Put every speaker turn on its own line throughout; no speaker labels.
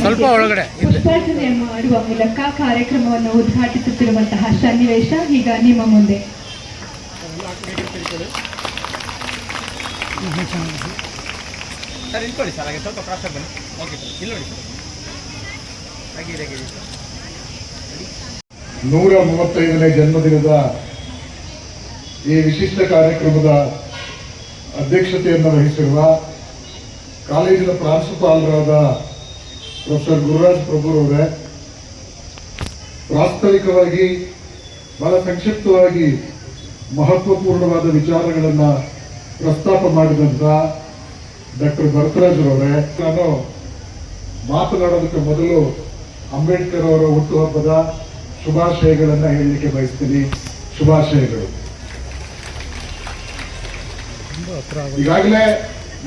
ಸ್ವಲ್ಪ ಒಳಗಡೆ
ಪುಷ್ಪಾರ್ಚನೆ ಮಾಡುವ ಮೂಲಕ ಕಾರ್ಯಕ್ರಮವನ್ನು ಉದ್ಘಾಟಿಸುತ್ತಿರುವಂತಹ ಸನ್ನಿವೇಶ ಈಗ ನಿಮ್ಮ ಮುಂದೆ.
ಸರ್ ಇಟ್ಕೊಳ್ಳಿ ಸರ್, ಹಾಗೆ ಸ್ವಲ್ಪ ಕ್ರಾಸ್ ಬನ್ನಿ. ಓಕೆ ಸರ್, ಇಲ್ಲಿ ನೋಡಿ ಸರ್, ಹಾಗೆ
135ನೇ ಜನ್ಮದಿನದ ಈ ವಿಶಿಷ್ಟ ಕಾರ್ಯಕ್ರಮದ ಅಧ್ಯಕ್ಷತೆಯನ್ನು ವಹಿಸಿರುವ ಕಾಲೇಜಿನ ಪ್ರಾಂಶುಪಾಲರಾದ ಪ್ರೊಫೆಸರ್ ಗುರುರಾಜ್ ಪ್ರಭುರವರೇ, ವಾಸ್ತವಿಕವಾಗಿ ಬಹಳ ಸಂಕ್ಷಿಪ್ತವಾಗಿ ಮಹತ್ವಪೂರ್ಣವಾದ ವಿಚಾರಗಳನ್ನು ಪ್ರಸ್ತಾಪ ಮಾಡಿದಂಥ ಡಾಕ್ಟರ್ ಭರತರಾಜ್ರವರೇ, ನಾನು ಮಾತನಾಡೋದಕ್ಕೆ ಮೊದಲು ಅಂಬೇಡ್ಕರ್ ಅವರ ಹುಟ್ಟುಹಬ್ಬದ ಶುಭಾಶಯಗಳನ್ನು ಹೇಳಲಿಕ್ಕೆ ಬಯಸ್ತೀನಿ. ಶುಭಾಶಯಗಳು. ಈಗಾಗಲೇ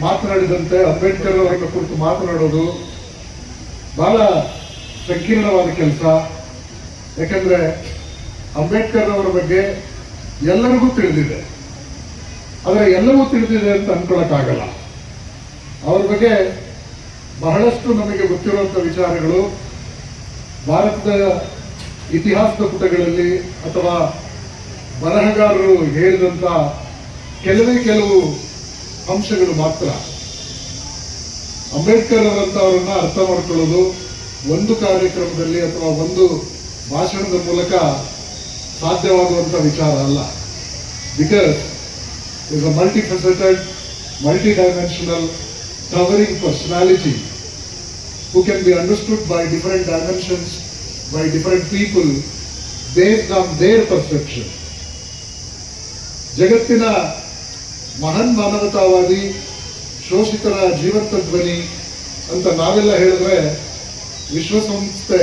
ಮಾತನಾಡಿದಂತೆ ಅಂಬೇಡ್ಕರ್ ಅವರ ಕುರಿತು ಮಾತನಾಡೋದು ಬಹಳ ಸಂಕೀರ್ಣವಾದ ಕೆಲಸ. ಯಾಕಂದ್ರೆ ಅಂಬೇಡ್ಕರ್ ಅವರ ಬಗ್ಗೆ ಎಲ್ಲರಿಗೂ ತಿಳಿದಿದೆ, ಆದರೆ ಎಲ್ಲವೂ ತಿಳಿದಿದೆ ಅಂತ ಅನ್ಕೊಳ್ಳೋಕ್ಕಾಗಲ್ಲ. ಅವರ ಬಗ್ಗೆ ಬಹಳಷ್ಟು ನಮಗೆ ಗೊತ್ತಿರುವಂಥ ವಿಚಾರಗಳು ಭಾರತದ ಇತಿಹಾಸದ ಪುಟಗಳಲ್ಲಿ ಅಥವಾ ಬರಹಗಾರರು ಹೇಳಿದಂಥ ಕೆಲವು ಅಂಶಗಳು ಮಾತ್ರ. ಅಂಬೇಡ್ಕರ್ ಅವರಂತವರನ್ನ ಅರ್ಥ ಮಾಡಿಕೊಳ್ಳೋದು ಒಂದು ಕಾರ್ಯಕ್ರಮದಲ್ಲಿ ಅಥವಾ ಒಂದು ಭಾಷಣದ ಮೂಲಕ ಸಾಧ್ಯವಾಗುವಂಥ ವಿಚಾರ ಅಲ್ಲ. Because is a multifaceted, multi-dimensional, towering personality who can be understood by different dimensions, by different people based on their perception. ಜಗತ್ತಿನ ಮಹಾನ್ ಮಾನವತಾವಾದಿ, ಶೋಷಿತರ ಜೀವಂತ ಧ್ವನಿ ಅಂತ ನಾವೆಲ್ಲ ಹೇಳಿದ್ರೆ ವಿಶ್ವಸಂಸ್ಥೆ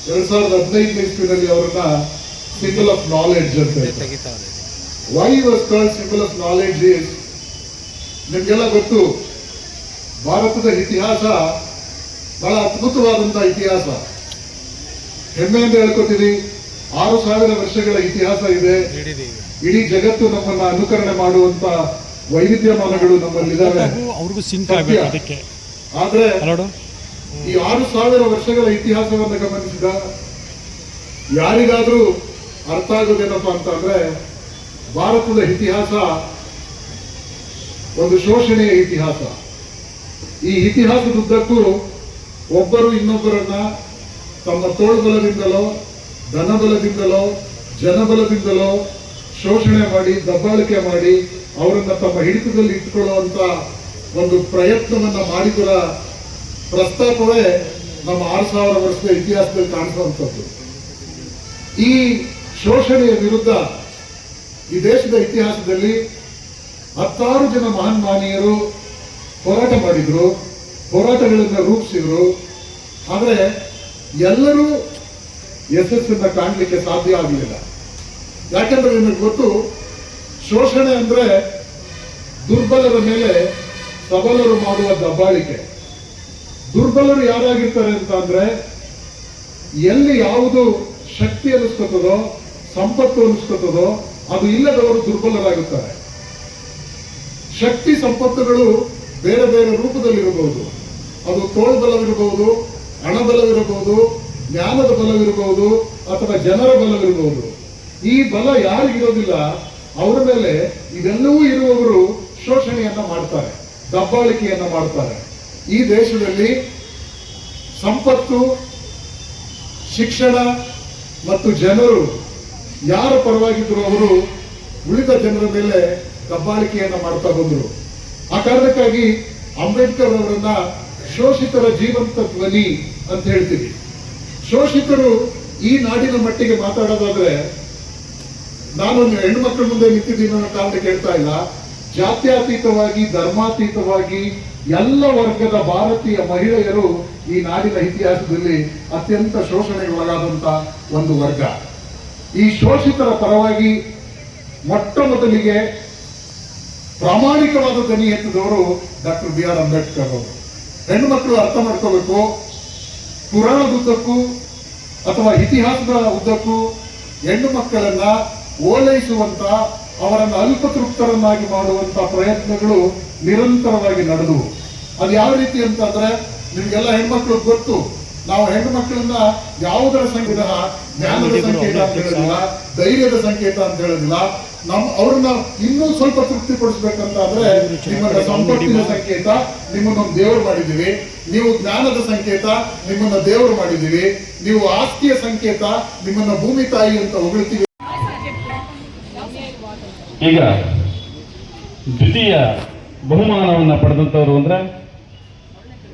2015 ಇಸ್ವಿನಲ್ಲಿ ಅವರನ್ನ ಸಿಂಬಲ್ ಆಫ್ ನಾಲೆಡ್ಜ್ ಅಂತ. Why was called symbol of knowledge is, ನಿಮಗೆಲ್ಲ ಗೊತ್ತು, ಭಾರತದ ಇತಿಹಾಸ ಬಹಳ ಅದ್ಭುತವಾದಂತಹ ಇತಿಹಾಸ. ಹೆಮ್ಮೆಯಿಂದ ಹೇಳ್ಕೊತೀವಿ, 6000 ವರ್ಷಗಳ ಇತಿಹಾಸ ಇದೆ. ಇಡೀ ಜಗತ್ತು ನಮ್ಮನ್ನ ಅನುಕರಣೆ ಮಾಡುವಂತ ವೈವಿಧ್ಯಮಾನಗಳು ನಮ್ಮಲ್ಲಿದ್ದಾವೆ. ಆದ್ರೆ ಈ 6000 ವರ್ಷಗಳ ಇತಿಹಾಸವನ್ನು ಗಮನಿಸಿದ ಯಾರಿಗಾದ್ರೂ ಅರ್ಥ ಆಗೋದೇನಪ್ಪ ಅಂತಂದ್ರೆ, ಭಾರತದ ಇತಿಹಾಸ ಒಂದು ಶೋಷಣೆಯ ಇತಿಹಾಸ. ಈ ಇತಿಹಾಸದುದ್ದಕ್ಕೂ ಒಬ್ಬರು ಇನ್ನೊಬ್ಬರನ್ನ ತಮ್ಮ ತೋಳ್ಬಲದಿಂದಲೋ, ಧನಬಲದಿಂದಲೋ, ಜನಬಲದಿಂದಲೋ ಶೋಷಣೆ ಮಾಡಿ, ದಬ್ಬಾಳಿಕೆ ಮಾಡಿ ಅವರನ್ನ ತಮ್ಮ ಹಿಡಿತದಲ್ಲಿ ಇಟ್ಟುಕೊಳ್ಳುವಂತ ಒಂದು ಪ್ರಯತ್ನವನ್ನ ಮಾಡಿದರ ಪ್ರಸ್ತಾಪವೇ ನಮ್ಮ 6000 ವರ್ಷದ ಇತಿಹಾಸದಲ್ಲಿ ಕಾಣಿಸುವಂಥದ್ದು. ಈ ಶೋಷಣೆಯ ವಿರುದ್ಧ ಈ ದೇಶದ ಇತಿಹಾಸದಲ್ಲಿ 10 ಜನ ಮಹಾನ್ ಮಾನೀಯರು ಹೋರಾಟ ಮಾಡಿದ್ರು, ಹೋರಾಟಗಳನ್ನು ರೂಪಿಸಿದ್ರು. ಆದರೆ ಎಲ್ಲರೂ ಯಶಸ್ಸನ್ನ ಕಾಣಲಿಕ್ಕೆ ಸಾಧ್ಯ ಆಗಲಿಲ್ಲ. ಯಾಕೆಂದ್ರೆ ನಿಮಗೆ ಗೊತ್ತು, ಶೋಷಣೆ ಅಂದ್ರೆ ದುರ್ಬಲರ ಮೇಲೆ ಸಬಲರು ಮಾಡುವ ದಬ್ಬಾಳಿಕೆ. ದುರ್ಬಲರು ಯಾರಾಗಿರ್ತಾರೆ ಅಂತ ಅಂದ್ರೆ, ಎಲ್ಲಿ ಯಾವುದು ಶಕ್ತಿ ಅನಿಸ್ಕೊತದೋ, ಸಂಪತ್ತು ಅನಿಸ್ಕೊತದೋ ಅದು ಇಲ್ಲದವರು ದುರ್ಬಲರಾಗುತ್ತಾರೆ. ಶಕ್ತಿ ಸಂಪತ್ತುಗಳು ಬೇರೆ ಬೇರೆ ರೂಪದಲ್ಲಿರಬಹುದು. ಅದು ತೋಳ್ಬಲವಿರಬಹುದು, ಹಣಬಲವಿರಬಹುದು, ಜ್ಞಾನದ ಬಲವಿರಬಹುದು, ಅಥವಾ ಜನರ ಬಲವಿರಬಹುದು. ಈ ಬಲ ಯಾರಿಗಿರೋದಿಲ್ಲ ಅವರ ಮೇಲೆ ಇದೆಲ್ಲವೂ ಇರುವವರು ಶೋಷಣೆಯನ್ನ ಮಾಡ್ತಾರೆ, ದಬ್ಬಾಳಿಕೆಯನ್ನ ಮಾಡ್ತಾರೆ. ಈ ದೇಶದಲ್ಲಿ ಸಂಪತ್ತು, ಶಿಕ್ಷಣ ಮತ್ತು ಜನರು ಯಾರ ಪರವಾಗಿದ್ರು ಅವರು ಉಳಿದ ಜನರ ಮೇಲೆ ದಬ್ಬಾಳಿಕೆಯನ್ನ ಮಾಡ್ತಾ ಬಂದರು. ಆ ಕಾರಣಕ್ಕಾಗಿ ಅಂಬೇಡ್ಕರ್ ಅವರನ್ನ ಶೋಷಿತರ ಜೀವಂತ ಧ್ವನಿ ಅಂತ ಹೇಳ್ತೀವಿ. ಶೋಷಿತರು ಈ ನಾಡಿನ ಮಟ್ಟಿಗೆ ಮಾತಾಡೋದಾದ್ರೆ, ನಾನು ಹೆಣ್ಣುಮಕ್ಕಳ ಮುಂದೆ ನಿಂತಿದ್ದೀನಿ ಅನ್ನೋ ಕಾರಣಕ್ಕೆ ಹೇಳ್ತಾ ಇಲ್ಲ, ಜಾತ್ಯತೀತವಾಗಿ, ಧರ್ಮಾತೀತವಾಗಿ ಎಲ್ಲ ವರ್ಗದ ಭಾರತೀಯ ಮಹಿಳೆಯರು ಈ ನಾಡಿನ ಇತಿಹಾಸದಲ್ಲಿ ಅತ್ಯಂತ ಶೋಷಣೆಗೊಳಗಾದಂತ ಒಂದು ವರ್ಗ. ಈ ಶೋಷಿತರ ಪರವಾಗಿ ಮೊಟ್ಟ ಮೊದಲಿಗೆ ಪ್ರಾಮಾಣಿಕವಾದ ಧ್ವನಿ ಎತ್ತಿದವರು ಡಾಕ್ಟರ್ BR ಅಂಬೇಡ್ಕರ್ ಅವರು. ಹೆಣ್ಣು ಮಕ್ಕಳು ಅರ್ಥ ಮಾಡ್ಕೋಬೇಕು, ಪುರಾಣದುದ್ದಕ್ಕೂ ಅಥವಾ ಇತಿಹಾಸದ ಉದ್ದಕ್ಕೂ ಹೆಣ್ಣು ಮಕ್ಕಳನ್ನ ಓಲೈಸುವಂತ, ಅವರನ್ನು ಅಲ್ಪತೃಪ್ತರನ್ನಾಗಿ ಮಾಡುವಂತ ಪ್ರಯತ್ನಗಳು ನಿರಂತರವಾಗಿ ನಡೆದವು. ಅದು ಯಾವ ರೀತಿ ಅಂತಂದ್ರೆ ನಿಮ್ಗೆಲ್ಲ ಹೆಣ್ಮಕ್ಳು ಗೊತ್ತು. ನಾವು ಹೆಣ್ಣು ಮಕ್ಕಳನ್ನ ಯಾವುದರ ಸಂಕೇತ, ಜ್ಞಾನದ ಸಂಕೇತ ಅಂತ ಹೇಳೋದಿಲ್ಲ, ಧೈರ್ಯದ ಸಂಕೇತ ಅಂತ ಹೇಳೋದಿಲ್ಲ. ಅವ್ರನ್ನ ಇನ್ನೂ ಸ್ವಲ್ಪ ತೃಪ್ತಿ ಪಡಿಸ್ಬೇಕಂತ ಆದ್ರೆ ನಿಮ್ಮನ್ನ ಸಂಪತ್ತಿನ ಸಂಕೇತ, ನಿಮ್ಮನ್ನೊಂದು ದೇವರು ಮಾಡಿದೀವಿ. ನೀವು ಜ್ಞಾನದ ಸಂಕೇತ, ನಿಮ್ಮನ್ನ ದೇವರು ಮಾಡಿದೀವಿ. ನೀವು ಆಸ್ತಿಯ ಸಂಕೇತ, ನಿಮ್ಮನ್ನ ಭೂಮಿ ತಾಯಿ ಅಂತ ಹೊಗಳ್ತೀವಿ.
ಈಗ ದ್ವಿತೀಯ ಬಹುಮಾನವನ್ನು ಪಡೆದಂತವರು ಅಂದ್ರೆ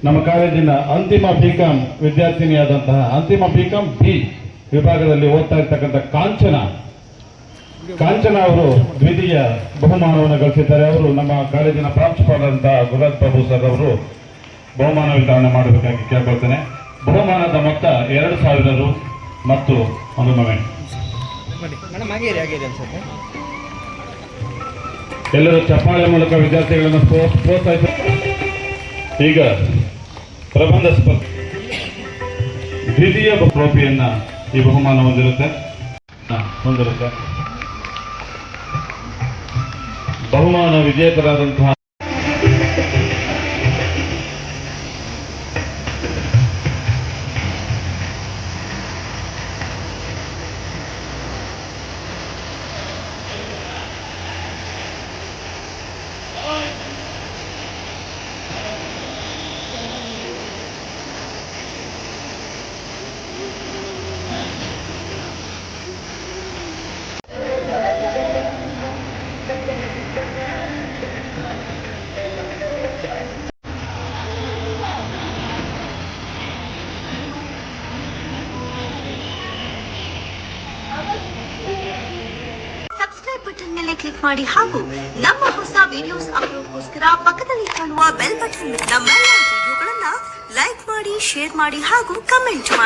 ನಮ್ಮ ಕಾಲೇಜಿನ ಅಂತಿಮ ಬಿಕಾಂ ವಿದ್ಯಾರ್ಥಿನಿಯಾದಂತಹ, ಅಂತಿಮ ಬಿಕಾಂ ಬಿ ವಿಭಾಗದಲ್ಲಿ ಓದ್ತಾ ಇರ್ತಕ್ಕಂಥ ಕಾಂಚನ ಅವರು ದ್ವಿತೀಯ ಬಹುಮಾನವನ್ನು ಗಳಿಸಿದ್ದಾರೆ. ಅವರು ನಮ್ಮ ಕಾಲೇಜಿನ ಪ್ರಾಂಶುಪಾಲರಾದಂತಹ ಗುರುರಾಜ್ ಬಾಬು ಸರ್ ಅವರು ಬಹುಮಾನ ವಿತರಣೆ ಮಾಡಬೇಕಾಗಿ ಕೇಳ್ಕೊಳ್ತೇನೆ. ಬಹುಮಾನದ ಮೊತ್ತ 2,000 ರು ಮತ್ತು ಒಂದು ಮೊಮೆಂಟ್. ಎಲ್ಲರೂ ಚಪ್ಪಾಳೆ ಮೂಲಕ ವಿದ್ಯಾರ್ಥಿಗಳನ್ನು ಪ್ರೋತ್ಸಾಹಿಸ. ಈಗ ಪ್ರಬಂಧ ಸ್ಪರ್ಧೆ ದ್ವಿತೀಯ ಟ್ರೋಫಿಯನ್ನ ಈ ಬಹುಮಾನ ಹೊಂದಿರುತ್ತೆ. ಬಹುಮಾನ ವಿಜೇತರಾದಂತಹ
ಬಟನ್ ಮೇಲೆ ಕ್ಲಿಕ್ ಮಾಡಿ ಹಾಗೂ ನಮ್ಮ ಹೊಸ ವಿಡಿಯೋಸ್ ಅಪ್ಲೋಡ್ಗೋಸ್ಕರ ಪಕ್ಕದಲ್ಲಿ ಕಾಣುವ ಬೆಲ್ ಬಟನ್ ನಮ್ಮೆಲ್ಲ ವಿಡಿಯೋಗಳನ್ನ ಲೈಕ್ ಮಾಡಿ, ಶೇರ್ ಮಾಡಿ ಹಾಗೂ ಕಮೆಂಟ್ ಮಾಡಿ.